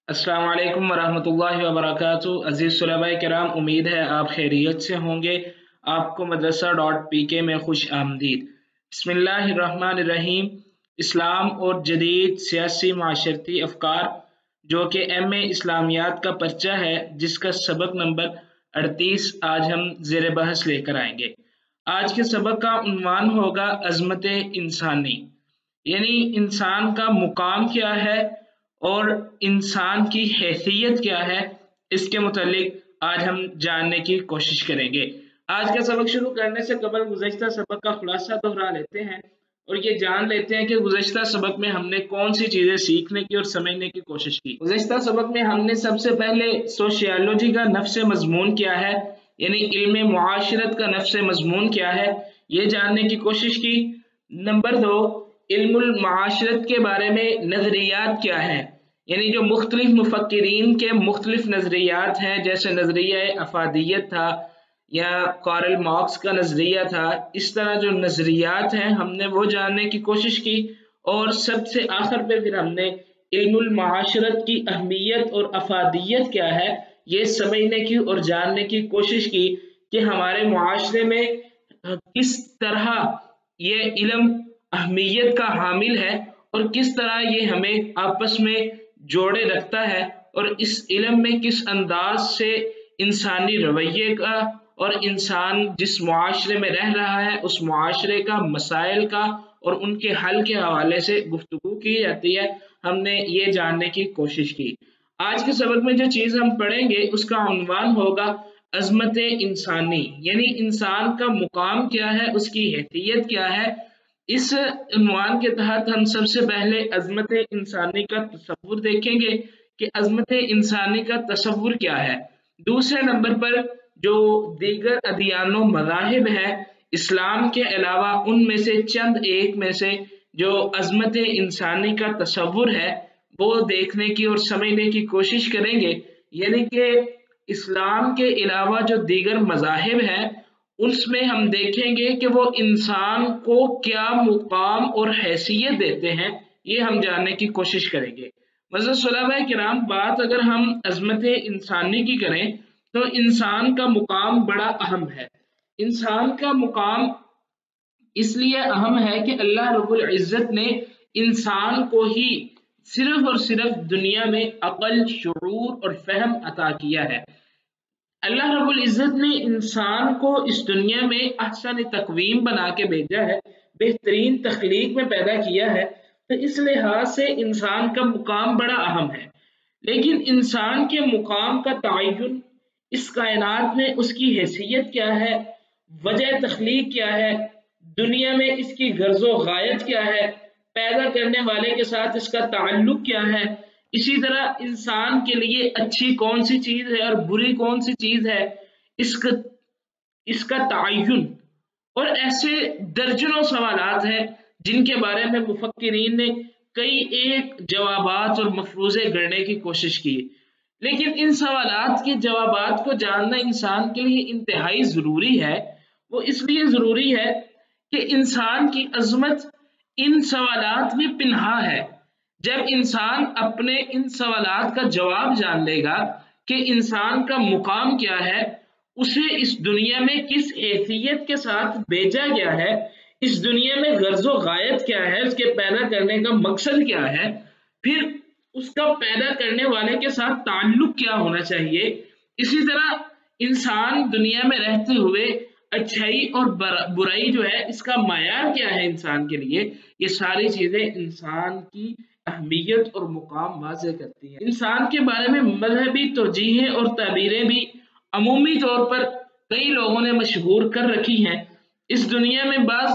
अस्सलाम वालेकुम वरहमतुल्लाहि वबरकातुहू। अज़ीज़ तलबा किराम, उम्मीद है आप खैरियत से होंगे। आपको मदरसा.pk में खुश आमदीद। बिस्मिल्लाहिर्रहमानिर्रहीम। इस्लाम और जदीद सियासी माशरती अफकार, जो कि एम ए इस्लामियात का पर्चा है, जिसका सबक नंबर 38 आज हम ज़ेर बहस लेकर आएंगे। आज के सबक का उन्वान होगा अज़मत इंसानी, यानी इंसान का मुकाम क्या है और इंसान की हैसियत क्या है। इसके मुतालिक आज हम जानने की कोशिश करेंगे। आज का सबक शुरू करने से कबल गुज़श्ता सबक का खुलासा दोहरा लेते हैं और ये जान लेते हैं कि गुज़श्ता सबक में हमने कौन सी चीज़ें सीखने की और समझने की कोशिश की। गुज़श्ता सबक में हमने सबसे पहले सोशियोलॉजी का नफ्स मज़मून क्या है, यानी इल्म मुआशरत का नफ्स मज़मून क्या है, ये जानने की कोशिश की। नंबर 2, इल्मुल माशरत के बारे में नज़रियात क्या हैं, यानी जो मुख्तलिफ मुफक्किरीन के मुख्तलिफ नज़रियात हैं, जैसे नज़रिया अफादियत था या कार्ल मार्क्स का नज़रिया था। इस तरह जो नज़रियात हैं हमने वो जानने की कोशिश की। और सबसे आखिर पे फिर हमने इल्मुल माशरत की अहमियत और अफादियत क्या है ये समझने की और जानने की कोशिश की कि हमारे मुआशरे में किस तरह ये इल्म अहमियत का हामिल है और किस तरह ये हमें आपस में जोड़े रखता है, और इस इल्म में किस अंदाज से इंसानी रवैये का और इंसान जिस मुआशरे में रह रहा है उस मुआशरे का मसाइल का और उनके हल के हवाले से गुफ्तगू की जाती है। हमने ये जानने की कोशिश की। आज के सबक में जो चीज़ हम पढ़ेंगे उसका उन्वान होगा अज़मत इंसानी, यानी इंसान का मुकाम क्या है, उसकी हैसियत क्या है। इस उन्वान के तहत हम सबसे पहले अज़मत इंसानी का तसव्वुर देखेंगे कि अज़मत इंसानी का तसव्वुर क्या है। दूसरे नंबर पर जो दीगर अदियानो मज़ाहिब है इस्लाम के अलावा, उनमें से चंद एक में से जो अज़मत इंसानी का तसव्वुर है वो देखने की और समझने की कोशिश करेंगे। यानी कि इस्लाम के अलावा जो दीगर मज़ाहिब हैं उसमें हम देखेंगे कि वो इंसान को क्या मुकाम और हैसियत देते हैं, ये हम जानने की कोशिश करेंगे। किराम, बात अगर हम अज़मत इंसानी की करें तो इंसान का मुकाम बड़ा अहम है। इंसान का मुकाम इसलिए अहम है कि अल्लाह रब्बुल इज़्ज़त ने इंसान को ही सिर्फ और सिर्फ दुनिया में अक़ल, शुऊर और फ़हम अता किया है। अल्लाह रब्बुल इज़्ज़त ने इंसान को इस दुनिया में अहसन तक़वीम बना के भेजा है, बेहतरीन तख्लीक में पैदा किया है। तो इस लिहाज से इंसान का मुकाम बड़ा अहम है। लेकिन इंसान के मुकाम का तयन, इस कायनात में उसकी हैसियत क्या है, वजह तख्लीक क्या है, दुनिया में इसकी गर्ज़ो गायत क्या है, पैदा करने वाले के साथ इसका ताल्लुक क्या है, इसी तरह इंसान के लिए अच्छी कौन सी चीज़ है और बुरी कौन सी चीज़ है, इसका इसका तयन, और ऐसे दर्जनों सवालात हैं जिनके बारे में मुफक्किरीन ने कई एक जवाबात और मफरूज़े गढ़ने की कोशिश की। लेकिन इन सवालात के जवाबात को जानना इंसान के लिए इंतहाई ज़रूरी है। वो इसलिए ज़रूरी है कि इंसान की अज़मत इन सवालात में पिन्हा है। जब इंसान अपने इन सवालात का जवाब जान लेगा कि इंसान का मुकाम क्या है, उसे इस दुनिया में किस हैसियत के साथ भेजा गया है, इस दुनिया में गर्ज़ो गायत क्या है, उसके पैदा करने का मकसद क्या है, फिर उसका पैदा करने वाले के साथ ताल्लुक क्या होना चाहिए, इसी तरह इंसान दुनिया में रहते हुए अच्छाई और बुराई जो है इसका मायार क्या है इंसान के लिए, ये सारी चीज़ें इंसान की अहमियत और मुकाम वाज़ेह करती हैं। इंसान के बारे में मज़हबी तौजीहें और ताबीरें भी अमूमी तौर पर कई लोगों ने मशहूर कर रखी हैं। इस दुनिया में बाज़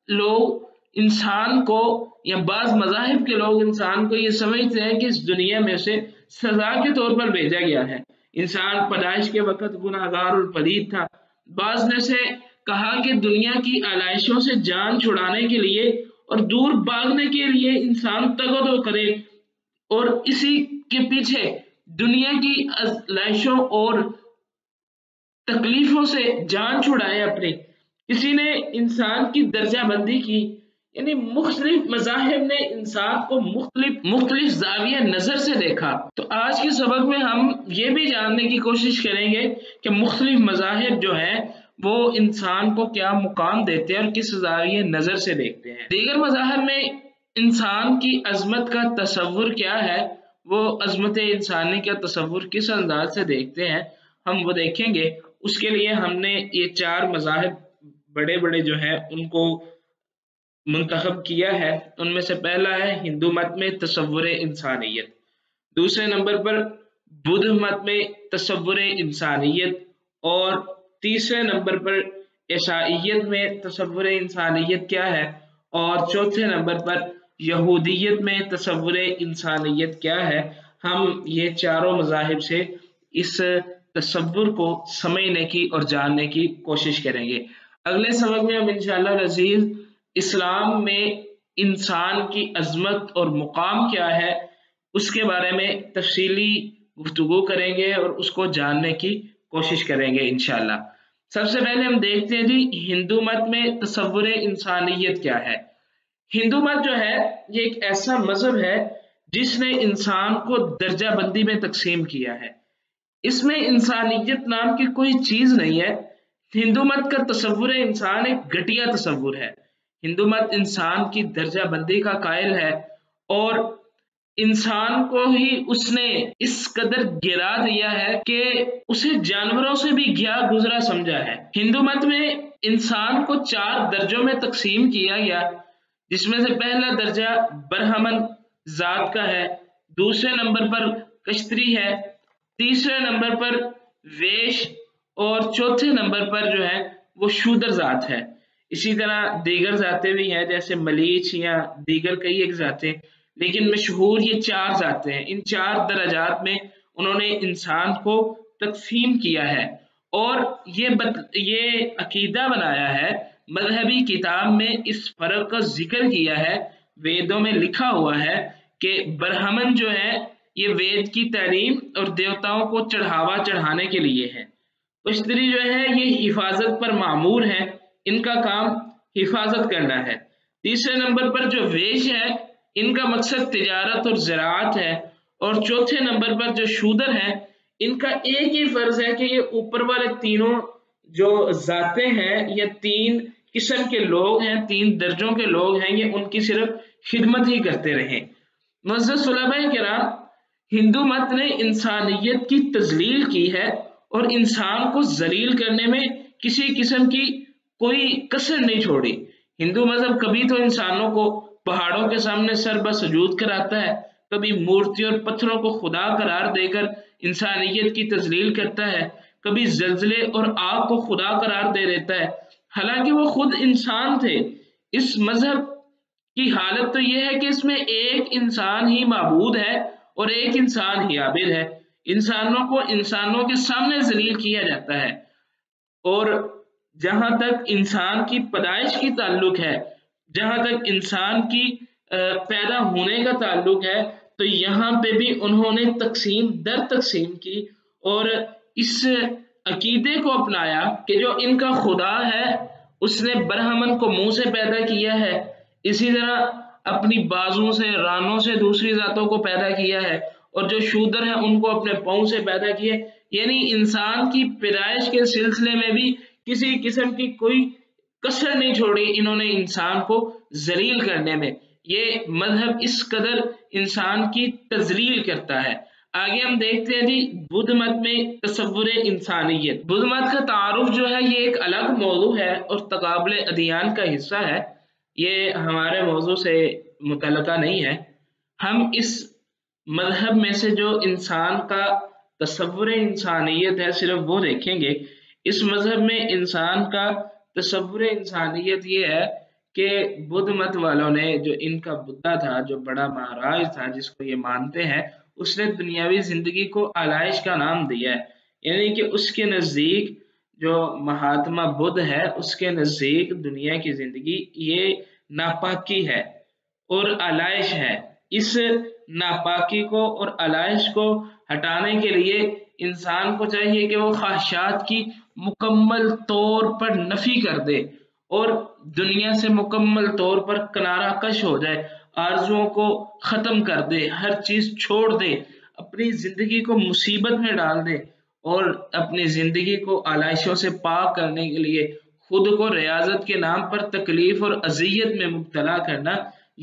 लोग इंसान को या बाज़ मज़ाहिब के लोग इंसान को ये समझते हैं कि इस दुनिया में उसे सज़ा के तौर पर भेजा गया है। इंसान पैदाइश के वक़्त गुनाहगार और पलीद था। बाज़ ने से कहा कि दुनिया की आलाइशों से जान छुड़ाने के लिए और दूर भागने के लिए इंसान तगदो करे और इसी के पीछे दुनिया की आलाइशों और तकलीफों से जान छुड़ाए अपने। किसी ने इंसान की दर्जा बंदी की, यानी मुख्तलिफ मज़ाहिब ने इंसान को मुख्तलिफ ज़ाविया नज़र से देखा। तो आज के सबक में हम ये भी जानने की कोशिश करेंगे कि मुख्तलिफ मज़ाहिब जो हैं वो इंसान को क्या मुकाम देते हैं और किस ज़ाविया नज़र से देखते हैं। दीगर मज़ाहिब में इंसान की अज़मत का तसव्वुर क्या है, वो अज़मत इंसानी का तसव्वुर किस अंदाज से देखते हैं, हम वो देखेंगे। उसके लिए हमने ये 4 मज़ाहिब बड़े बड़े जो हैं उनको मुंतखब किया है। उनमें से पहला है हिंदू मत में तसव्वुर इंसानियत, दूसरे नंबर पर बुद्ध मत में तसव्वुर इंसानियत, और तीसरे नंबर पर ईसाईयत में तसव्वुर इंसानियत क्या है, और चौथे नंबर पर यहूदियत में तसव्वुर इंसानियत क्या है। हम ये चारों मज़ाहिब से इस तसव्वुर को समझने की और जानने की कोशिश करेंगे। अगले सबक में हम इंशाअल्लाह अज़ीज़ इस्लाम में इंसान की अज़मत और मुकाम क्या है उसके बारे में तफसीली गुफ्तगू करेंगे और उसको जानने की कोशिश करेंगे इंशाअल्लाह। सबसे पहले हम देखते हैं जी हिंदू मत में तसव्वुर इंसानियत क्या है। हिंदू मत जो है ये एक ऐसा मजहब है जिसने इंसान को दर्जा बंदी में तकसीम किया है। इसमें इंसानियत नाम की कोई चीज नहीं है। हिंदू मत का तसव्वुर इंसान एक घटिया तसव्वुर है। हिंदू मत इंसान की दर्जा बंदी का कायल है और इंसान को ही उसने इस कदर गिरा दिया है कि उसे जानवरों से भी गया गुजरा समझा है। हिंदू मत में इंसान को 4 दर्जों में तकसीम किया गया, जिसमें से पहला दर्जा ब्राह्मण जात का है, दूसरे नंबर पर कश्तरी है, तीसरे नंबर पर वेश, और चौथे नंबर पर जो है वो शूद्र जात है। इसी तरह दीगर जातें भी हैं जैसे मलीच या दीगर कई एक जातें, लेकिन मशहूर ये 4 जातें हैं। इन 4 दर्जात में उन्होंने इंसान को तकसीम किया है और ये अकीदा बनाया है, मजहबी किताब में इस फर्क का जिक्र किया है। वेदों में लिखा हुआ है कि ब्राह्मण जो है ये वेद की तालीम और देवताओं को चढ़ावा चढ़ाने के लिए है। कश्तरी जो है ये हिफाजत पर मामूर है, इनका काम हिफाजत करना है। तीसरे नंबर पर जो वेश है इनका मकसद तिजारत और ज़राअत है, और चौथे नंबर पर जो शूदर है इनका एक ही फर्ज है कि ये ऊपर वाले तीनों जो जातें हैं या 3 किस्म के लोग हैं, 3 दर्जों के लोग हैं, ये उनकी सिर्फ खिदमत ही करते रहें। मुअज़्ज़ज़ उलमाए किराम, हिंदू मत ने इंसानियत की तजलील की है और इंसान को जलील करने में किसी किस्म की कोई कसर नहीं छोड़ी। हिंदू मजहब कभी तो इंसानों को पहाड़ों के सामने सर बसजूद कराता है, कभी मूर्तियों और पत्थरों को खुदा करार देकर इंसानियत की तजलील करता है, कभी जल्जले और आग को खुदा करार दे देता है, हालांकि वो खुद इंसान थे। इस मजहब की हालत तो यह है कि इसमें एक इंसान ही माबूद है और एक इंसान ही आबिद है। इंसानों को इंसानों के सामने जलील किया जाता है। और जहां तक इंसान की पैदाइश की ताल्लुक है, जहां तक इंसान की पैदा होने का ताल्लुक है, तो यहाँ पे भी उन्होंने तकसीम दर तकसीम की और इस अकीदे को अपनाया कि जो इनका खुदा है उसने ब्राह्मण को मुंह से पैदा किया है, इसी तरह अपनी बाजुओं से रानों से दूसरी जातों को पैदा किया है, और जो शूद्र हैं उनको अपने पाँव से पैदा किया। यानी इंसान की पैदाइश के सिलसिले में भी किसी किस्म की कोई कसर नहीं छोड़ी इन्होंने इंसान को जलील करने में। ये मजहब इस कदर इंसान की तजलील करता है। आगे हम देखते हैं जी बुद्ध मत में तसव्वुर इंसानियत। बुद्ध मत का तारुफ जो है ये एक अलग मौजू है और तकाबुल अदियान का हिस्सा है। ये हमारे मौजू से मुतल्लका नहीं है। हम इस मजहब में से जो इंसान का तसव्वुर इंसानियत है सिर्फ वो देखेंगे। इस मजहब में इंसान का तसव्वुर इंसानियत ये है कि बुद्ध मत वालों ने, जो इनका बुद्धा था, जो बड़ा महाराज था जिसको ये मानते हैं, उसने दुनियावी जिंदगी को आलाइश का नाम दिया है। यानी कि उसके नजदीक जो महात्मा बुद्ध है उसके नजदीक दुनिया की जिंदगी ये नापाकी है और आलाइश है। इस नापाकी को और आलाइश को हटाने के लिए इंसान को चाहिए कि वो ख्वाहिशात की मुकम्मल तौर पर नफी कर दे اور دنیا سے مکمل طور پر کنارہ کش ہو جائے، آرزوؤں کو ختم کر دے، ہر چیز چھوڑ دے، اپنی زندگی کو مصیبت میں ڈال دے اور اپنی زندگی کو آلائشوں سے پاک کرنے کے لیے خود کو ریاضت کے نام پر تکلیف اور اذیت میں مبتلا کرنا،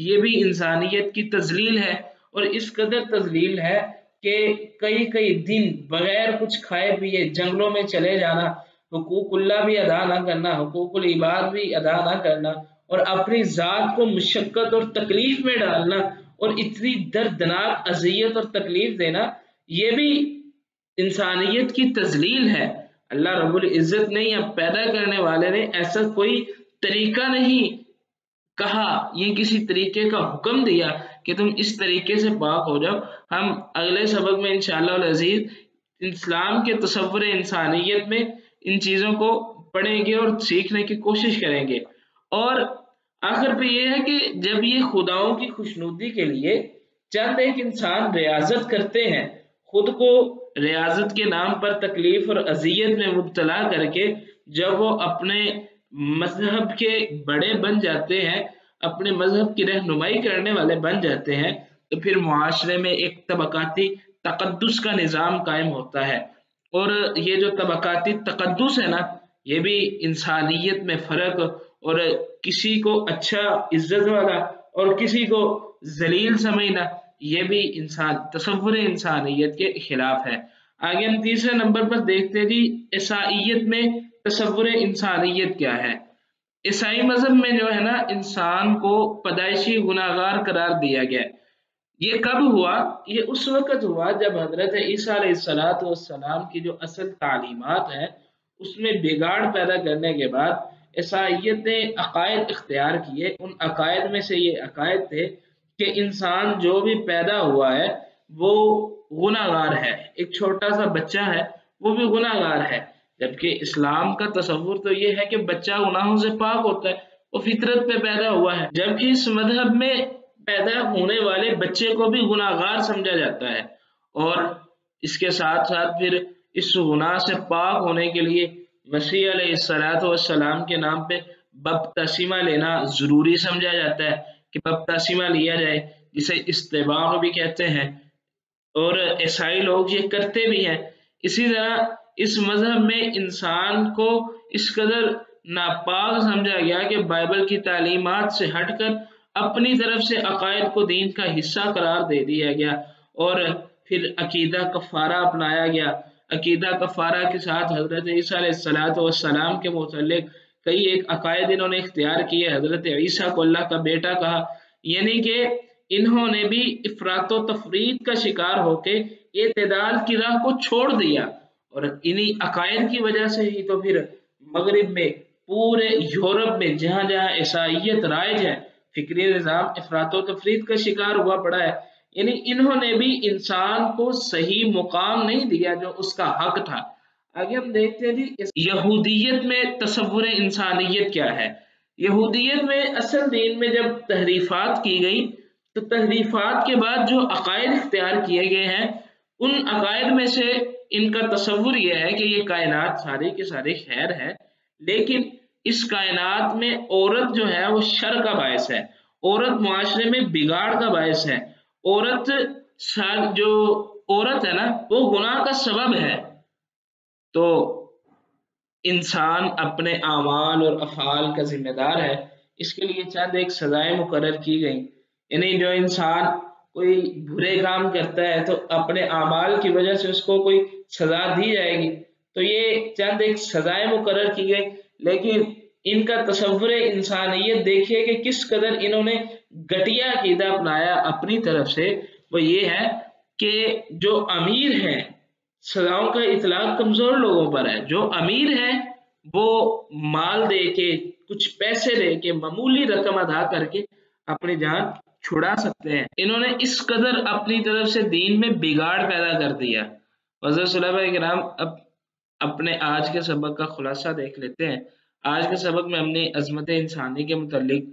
یہ بھی انسانیت کی تذلیل ہے۔ اور اس قدر تذلیل ہے کہ کئی کئی دن بغیر کچھ کھائے پیے جنگلوں میں چلے جانا، حقوق اللہ بھی ادا نہ کرنا، حقوق العباد بھی ادا نہ کرنا، اور اپنی ذات کو مشقت اور تکلیف میں ڈالنا اور اتنی دردناک اذیت اور تکلیف دینا، یہ بھی انسانیت کی تذلیل ہے۔ اللہ رب العزت نے یا پیدا کرنے والے نے ایسا کوئی طریقہ نہیں کہا، یہ کسی طریقے کا حکم دیا کہ تم اس طریقے سے پاک ہو جاؤ۔ ہم اگلے سبق میں انشاءاللہ العزیز اسلام کے تصور انسانیت میں ان چیزوں کو پڑھیں گے اور سیکھنے کی کوشش کریں گے۔ اور آخر پہ یہ ہے کہ جب یہ خداؤں کی خوشنودی کے لیے چند ایک انسان ریاضت کرتے ہیں، خود کو ریاضت کے نام پر تکلیف اور اذیت میں مبتلا کر کے جب وہ اپنے مذہب کے بڑے بن جاتے ہیں، اپنے مذہب کی رہنمائی کرنے والے بن جاتے ہیں، تو پھر معاشرے میں ایک طبقاتی تقدس کا نظام قائم ہوتا ہے۔ اور یہ جو طبقاتی تقدس ہے نا، یہ بھی انسانیت میں فرق اور کسی کو اچھا عزت والا اور کسی کو ذلیل سمجھنا، یہ بھی تصور انسانیت کے خلاف ہے۔ آگے ہم تیسرے نمبر پر دیکھتے ہیں جی، عیسائیت میں تصور انسانیت کیا ہے۔ عیسائی مذہب میں جو ہے نا، انسان کو پیدائشی گناہگار قرار دیا گیا ہے۔ یہ کب ہوا؟ یہ اس وقت ہوا جب حضرت عیسیٰ علیہ السلام کی جو اصل تعلیمات ہیں اس میں بگاڑ پیدا کرنے کے بعد عیسائیت نے عقائد اختیار کیے۔ ان عقائد میں سے یہ عقائد تھے کہ انسان جو بھی پیدا ہوا ہے وہ گناہگار ہے، ایک چھوٹا سا بچہ ہے وہ بھی گناہگار ہے، جبکہ اسلام کا تصور تو یہ ہے کہ بچہ گناہوں سے پاک ہوتا ہے، وہ فطرت پہ پیدا ہوا ہے، جبکہ اس مذہب میں پیدا ہونے والے بچے کو بھی گناہگار سمجھا جاتا ہے۔ اور اس کے ساتھ ساتھ پھر اس گناہ سے پاک ہونے کے لیے مسیح علیہ السلام کے نام پہ بپتسمہ لینا ضروری سمجھا جاتا ہے کہ بپتسمہ لیا جائے، جسے استباغ بھی کہتے ہیں، اور عیسائی لوگ یہ کرتے بھی ہیں۔ اسی طرح اس مذہب میں انسان کو اس قدر ناپاک سمجھا گیا کہ بائبل کی تعلیمات سے ہٹ کر اپنی طرف سے عقائد کو دین کا حصہ قرار دے دیا گیا، اور پھر عقیدہ کفارہ اپنایا گیا۔ عقیدہ کفارہ کے ساتھ حضرت عیسیٰ علیہ السلام کے متعلق کئی ایک عقائد انہوں نے اختیار کیے۔ حضرت عیسیٰ کو اللہ کا بیٹا کہا، یعنی کہ انہوں نے بھی افراط و تفریط کا شکار ہو کے اعتدال کی راہ کو چھوڑ دیا، اور انہی عقائد کی وجہ سے ہی تو پھر مغرب میں، پورے یورپ میں جہاں جہاں عیسائیت رائج ہے، فکری نظام افراط و تفریط کا شکار ہوا پڑا ہے۔ یعنی انہوں نے بھی انسان کو صحیح مقام نہیں دیا جو اس کا حق تھا۔ آگے ہم دیکھتے ہیں جی، یہودیت میں تصور انسانیت کیا ہے۔ یہودیت میں اصل دین میں جب تحریفات کی گئی تو تحریفات کے بعد جو عقائد اختیار کیے گئے ہیں، ان عقائد میں سے ان کا تصور یہ ہے کہ یہ کائنات ساری کی ساری خیر ہے، لیکن اس کائنات میں عورت جو ہے وہ شر کا باعث ہے، عورت معاشرے میں بگاڑ کا باعث ہے، جو عورت ہے نا وہ گناہ کا سبب ہے۔ تو انسان اپنے اعمال اور افعال کا ذمہ دار ہے، اس کے لیے چند ایک سزائیں مقرر کی گئی، یعنی جو انسان کوئی برے کام کرتا ہے تو اپنے اعمال کی وجہ سے اس کو کوئی سزا دی جائے گی، تو یہ چند ایک سزائیں مقرر کی گئی۔ لیکن ان کا تصور انسانیت دیکھیے کہ کس قدر انہوں نے گھٹیا عقیدہ اپنایا اپنی طرف سے۔ وہ یہ ہے کہ جو امیر ہیں، سزاؤں کا اطلاق کمزور لوگوں پر ہے، جو امیر ہے وہ مال دے کے، کچھ پیسے دے کے، معمولی رقم ادا کر کے اپنی جان چھڑا سکتے ہیں۔ انہوں نے اس قدر اپنی طرف سے دین میں بگاڑ پیدا کر دیا۔ حضرت صحابہ کرام، اب اپنے آج کے سبق کا خلاصہ دیکھ لیتے ہیں۔ آج کے سبق میں ہم نے عظمت انسانی کے متعلق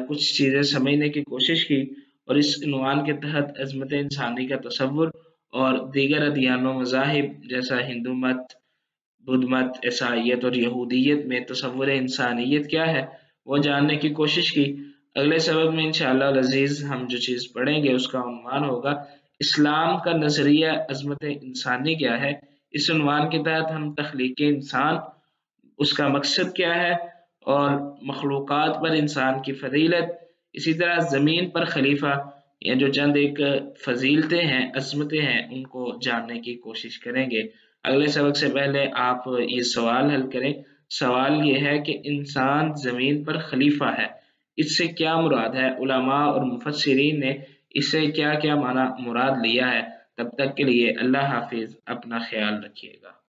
کچھ چیزیں سمجھنے کی کوشش کی، اور اس عنوان کے تحت عظمت انسانی کا تصور اور دیگر ادیان و مذاہب جیسا ہندو مت، बुद्ध मत, ईसाइयत और यहूदियत में तसव्वुर इंसानियत क्या है वो जानने की कोशिश की। अगले सबक में इंशाअल्लाह अज़ीज़ हम जो चीज़ पढ़ेंगे उसका उन्वान होगा इस्लाम का नज़रिया अज़मत इंसानी क्या है। इस उन्वान के तहत हम तख्लीक़ इंसान, उसका मकसद क्या है और मखलूक़ात पर इंसान की फ़ज़ीलत, इसी तरह ज़मीन पर खलीफा या जो चंद एक फ़जीलतें हैं, अज़मतें हैं, उनको जानने की कोशिश करेंगे। अगले सबक से पहले आप ये सवाल हल करें। सवाल ये है कि इंसान ज़मीन पर खलीफा है, इससे क्या मुराद है? उलमा और मुफस्सिरीन ने इससे क्या-क्या माना मुराद लिया है? तब तक के लिए अल्लाह हाफ़िज़, अपना ख़याल रखिएगा।